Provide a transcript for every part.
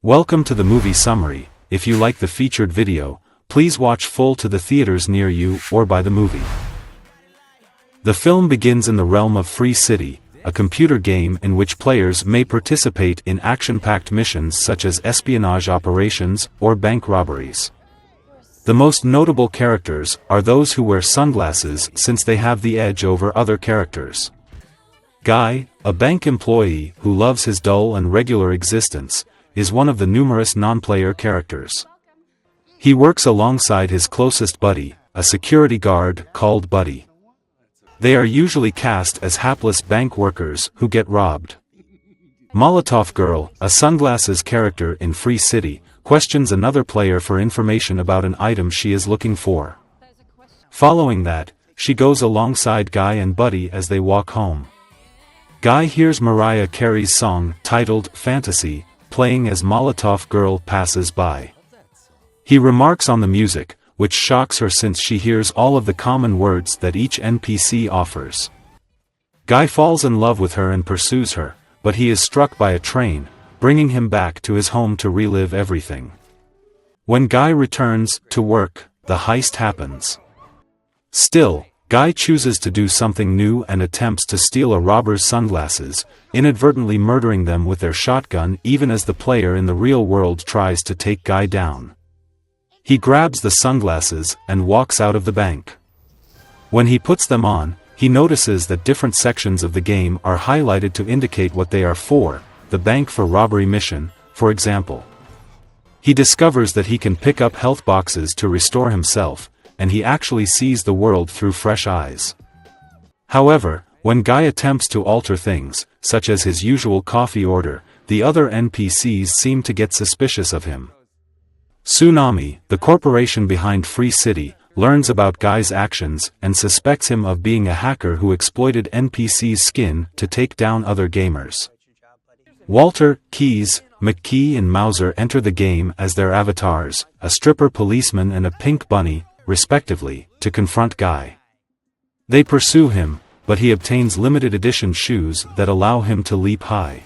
Welcome to the movie summary. If you like the featured video, please watch full to the theaters near you or buy the movie. The film begins in the realm of Free City, a computer game in which players may participate in action-packed missions such as espionage operations or bank robberies. The most notable characters are those who wear sunglasses since they have the edge over other characters. Guy, a bank employee who loves his dull and regular existence, is one of the numerous non-player characters. He works alongside his closest buddy, a security guard called Buddy. They are usually cast as hapless bank workers who get robbed. Molotov Girl, a sunglasses character in Free City, questions another player for information about an item she is looking for. Following that, she goes alongside Guy and Buddy as they walk home. Guy hears Mariah Carey's song, titled Fantasy, playing as Molotov Girl passes by. He remarks on the music, which shocks her since she hears all of the common words that each NPC offers. Guy falls in love with her and pursues her, but he is struck by a train, bringing him back to his home to relive everything. When Guy returns to work, the heist happens. Still, Guy chooses to do something new and attempts to steal a robber's sunglasses, inadvertently murdering them with their shotgun even as the player in the real world tries to take Guy down. He grabs the sunglasses and walks out of the bank. When he puts them on, he notices that different sections of the game are highlighted to indicate what they are for, the bank for robbery mission, for example. He discovers that he can pick up health boxes to restore himself, and he actually sees the world through fresh eyes. However, when Guy attempts to alter things, such as his usual coffee order, the other NPCs seem to get suspicious of him. Tsunami, the corporation behind Free City, learns about Guy's actions and suspects him of being a hacker who exploited NPCs' skin to take down other gamers. Walter, Keys, McKee and Mauser enter the game as their avatars, a stripper policeman and a pink bunny, respectively, to confront Guy. They pursue him, but he obtains limited edition shoes that allow him to leap high.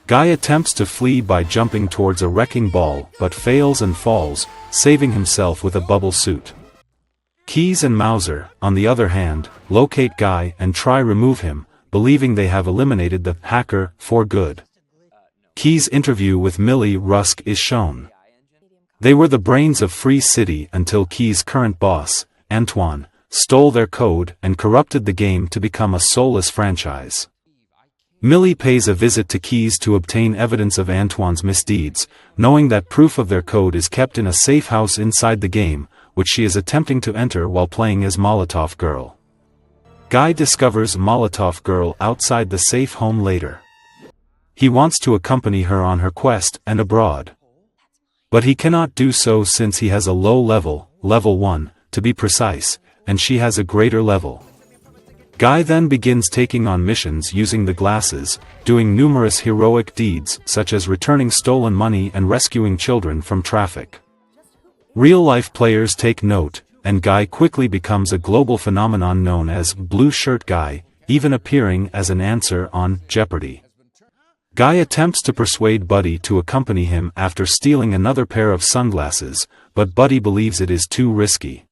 Guy attempts to flee by jumping towards a wrecking ball but fails and falls, saving himself with a bubble suit. Keys and Mauser, on the other hand, locate Guy and try remove him, believing they have eliminated the hacker for good. Keys' interview with Millie Rusk is shown. They were the brains of Free City until Keys' current boss, Antoine, stole their code and corrupted the game to become a soulless franchise. Millie pays a visit to Keys to obtain evidence of Antoine's misdeeds, knowing that proof of their code is kept in a safe house inside the game, which she is attempting to enter while playing as Molotov Girl. Guy discovers Molotov Girl outside the safe home later. He wants to accompany her on her quest and abroad. But he cannot do so since he has a low level, level 1, to be precise, and she has a greater level. Guy then begins taking on missions using the glasses, doing numerous heroic deeds such as returning stolen money and rescuing children from traffic. Real-life players take note, and Guy quickly becomes a global phenomenon known as Blue Shirt Guy, even appearing as an answer on Jeopardy! Guy attempts to persuade Buddy to accompany him after stealing another pair of sunglasses, but Buddy believes it is too risky.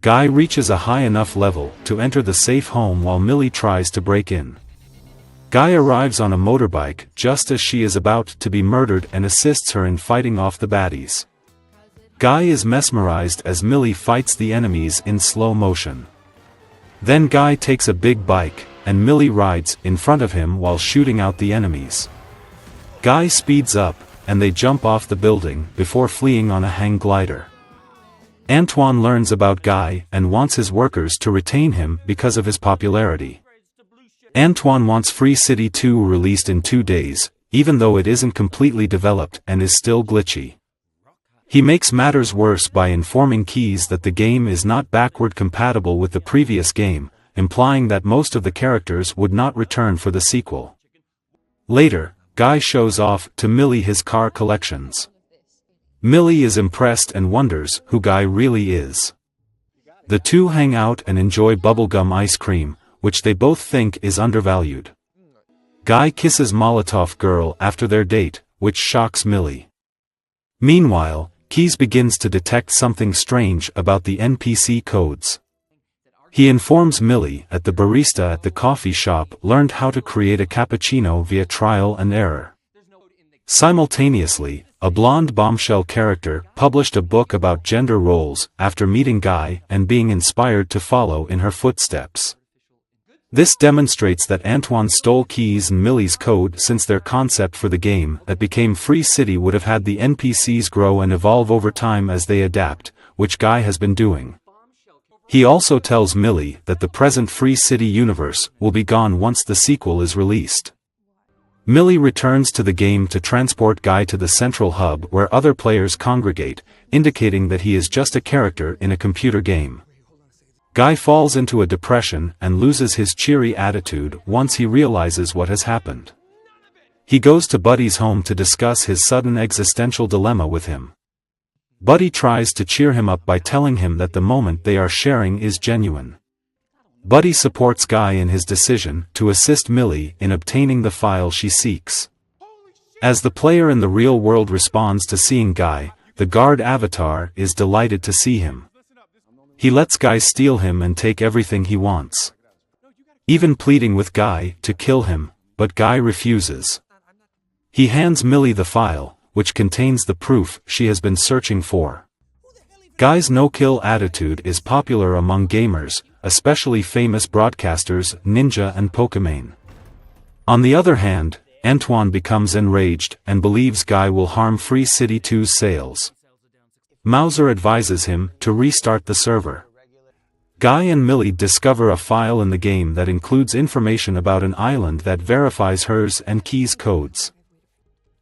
Guy reaches a high enough level to enter the safe home while Millie tries to break in. Guy arrives on a motorbike just as she is about to be murdered and assists her in fighting off the baddies. Guy is mesmerized as Millie fights the enemies in slow motion. Then Guy takes a big bike, and Millie rides in front of him while shooting out the enemies. Guy speeds up, and they jump off the building before fleeing on a hang glider. Antoine learns about Guy and wants his workers to retain him because of his popularity. Antoine wants Free City 2 released in 2 days, even though it isn't completely developed and is still glitchy. He makes matters worse by informing Keys that the game is not backward compatible with the previous game, implying that most of the characters would not return for the sequel. Later, Guy shows off to Millie his car collections. Millie is impressed and wonders who Guy really is. The two hang out and enjoy bubblegum ice cream, which they both think is undervalued. Guy kisses Molotov Girl after their date, which shocks Millie. Meanwhile, Keys begins to detect something strange about the NPC codes. He informs Millie that the barista at the coffee shop learned how to create a cappuccino via trial and error. Simultaneously, a blonde bombshell character published a book about gender roles after meeting Guy and being inspired to follow in her footsteps. This demonstrates that Antoine stole Keys and Millie's code, since their concept for the game that became Free City would have had the NPCs grow and evolve over time as they adapt, which Guy has been doing. He also tells Millie that the present Free City universe will be gone once the sequel is released. Millie returns to the game to transport Guy to the central hub where other players congregate, indicating that he is just a character in a computer game. Guy falls into a depression and loses his cheery attitude once he realizes what has happened. He goes to Buddy's home to discuss his sudden existential dilemma with him. Buddy tries to cheer him up by telling him that the moment they are sharing is genuine. Buddy supports Guy in his decision to assist Millie in obtaining the file she seeks. As the player in the real world responds to seeing Guy, the guard avatar is delighted to see him. He lets Guy steal him and take everything he wants, even pleading with Guy to kill him, but Guy refuses. He hands Millie the file, which contains the proof she has been searching for. Guy's no-kill attitude is popular among gamers, especially famous broadcasters Ninja and Pokimane. On the other hand, Antoine becomes enraged and believes Guy will harm Free City 2's sales. Mauser advises him to restart the server. Guy and Millie discover a file in the game that includes information about an island that verifies hers and Keys' codes.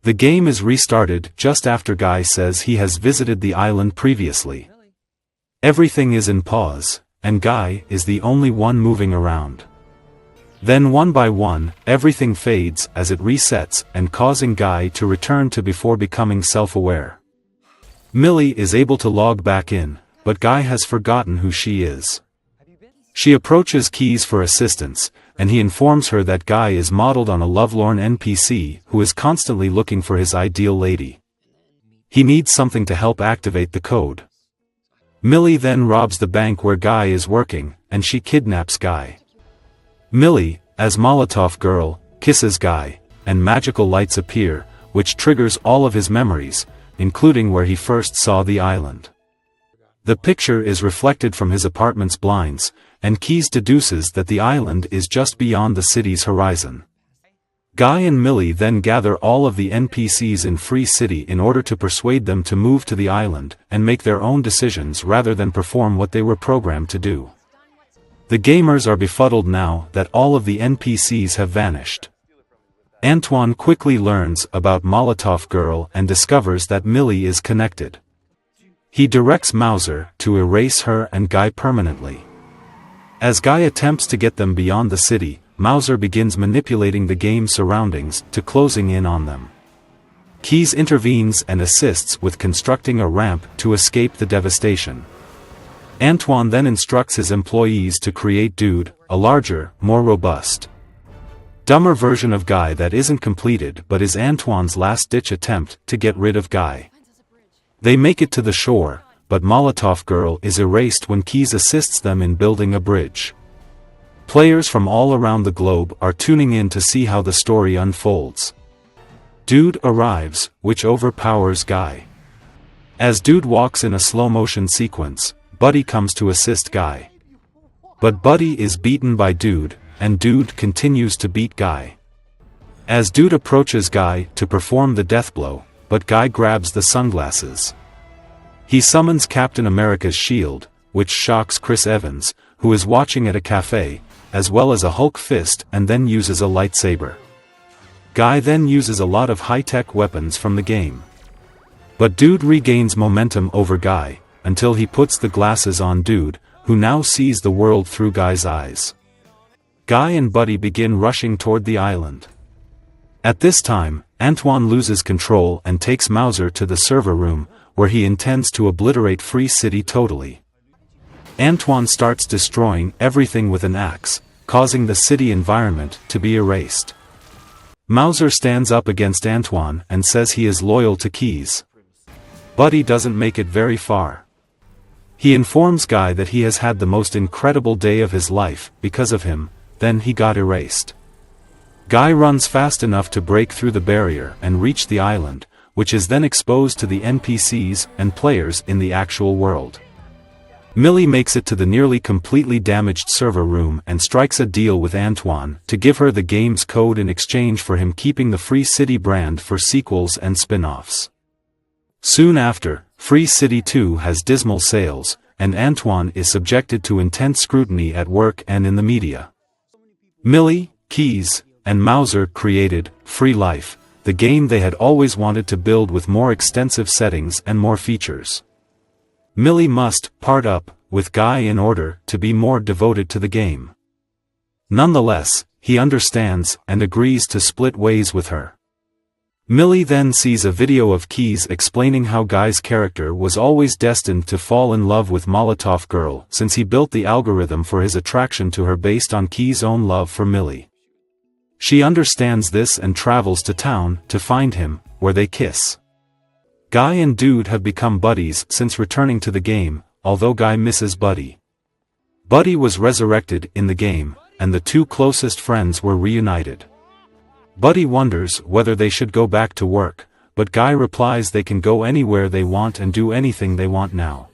The game is restarted just after Guy says he has visited the island previously. Everything is in pause, and Guy is the only one moving around. Then one by one, everything fades as it resets and causing Guy to return to before becoming self-aware. Millie is able to log back in, but Guy has forgotten who she is. She approaches Keys for assistance, and he informs her that Guy is modeled on a lovelorn NPC who is constantly looking for his ideal lady. He needs something to help activate the code. Millie then robs the bank where Guy is working, and she kidnaps Guy. Millie, as Molotov Girl, kisses Guy, and magical lights appear, which triggers all of his memories, including where he first saw the island. The picture is reflected from his apartment's blinds, and Keys deduces that the island is just beyond the city's horizon. Guy and Millie then gather all of the NPCs in Free City in order to persuade them to move to the island and make their own decisions rather than perform what they were programmed to do. The gamers are befuddled now that all of the NPCs have vanished. Antoine quickly learns about Molotov Girl and discovers that Millie is connected. He directs Mauser to erase her and Guy permanently. As Guy attempts to get them beyond the city, Mauser begins manipulating the game's surroundings to closing in on them. Keys intervenes and assists with constructing a ramp to escape the devastation. Antoine then instructs his employees to create Dude, a larger, more robust, dumber version of Guy that isn't completed but is Antoine's last-ditch attempt to get rid of Guy. They make it to the shore, but Molotov Girl is erased when Keys assists them in building a bridge. Players from all around the globe are tuning in to see how the story unfolds. Dude arrives, which overpowers Guy. As Dude walks in a slow-motion sequence, Buddy comes to assist Guy. But Buddy is beaten by Dude, and Dude continues to beat Guy. As Dude approaches Guy to perform the death blow, but Guy grabs the sunglasses. He summons Captain America's shield, which shocks Chris Evans, who is watching at a cafe, as well as a Hulk fist, and then uses a lightsaber. Guy then uses a lot of high-tech weapons from the game. But Dude regains momentum over Guy, until he puts the glasses on Dude, who now sees the world through Guy's eyes. Guy and Buddy begin rushing toward the island. At this time, Antoine loses control and takes Mauser to the server room, where he intends to obliterate Free City totally. Antoine starts destroying everything with an axe, causing the city environment to be erased. Mauser stands up against Antoine and says he is loyal to Keys. Buddy doesn't make it very far. He informs Guy that he has had the most incredible day of his life, because of him, then he got erased. Guy runs fast enough to break through the barrier and reach the island, which is then exposed to the NPCs and players in the actual world. Millie makes it to the nearly completely damaged server room and strikes a deal with Antoine to give her the game's code in exchange for him keeping the Free City brand for sequels and spin-offs. Soon after, Free City 2 has dismal sales, and Antoine is subjected to intense scrutiny at work and in the media. Millie, Keys, and Mauser created Free Life, the game they had always wanted to build with more extensive settings and more features. Millie must part up with Guy in order to be more devoted to the game. Nonetheless, he understands and agrees to split ways with her. Millie then sees a video of Keys explaining how Guy's character was always destined to fall in love with Molotov Girl since he built the algorithm for his attraction to her based on Keys' own love for Millie. She understands this and travels to town to find him, where they kiss. Guy and Dude have become buddies since returning to the game, although Guy misses Buddy. Buddy was resurrected in the game, and the two closest friends were reunited. Buddy wonders whether they should go back to work, but Guy replies they can go anywhere they want and do anything they want now.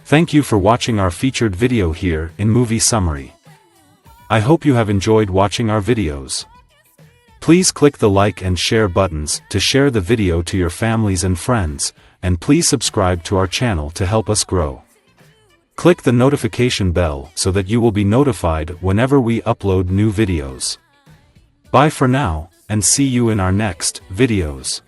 Thank you for watching our featured video here in Movie Summary. I hope you have enjoyed watching our videos. Please click the like and share buttons to share the video to your families and friends, and please subscribe to our channel to help us grow. Click the notification bell so that you will be notified whenever we upload new videos. Bye for now, and see you in our next videos.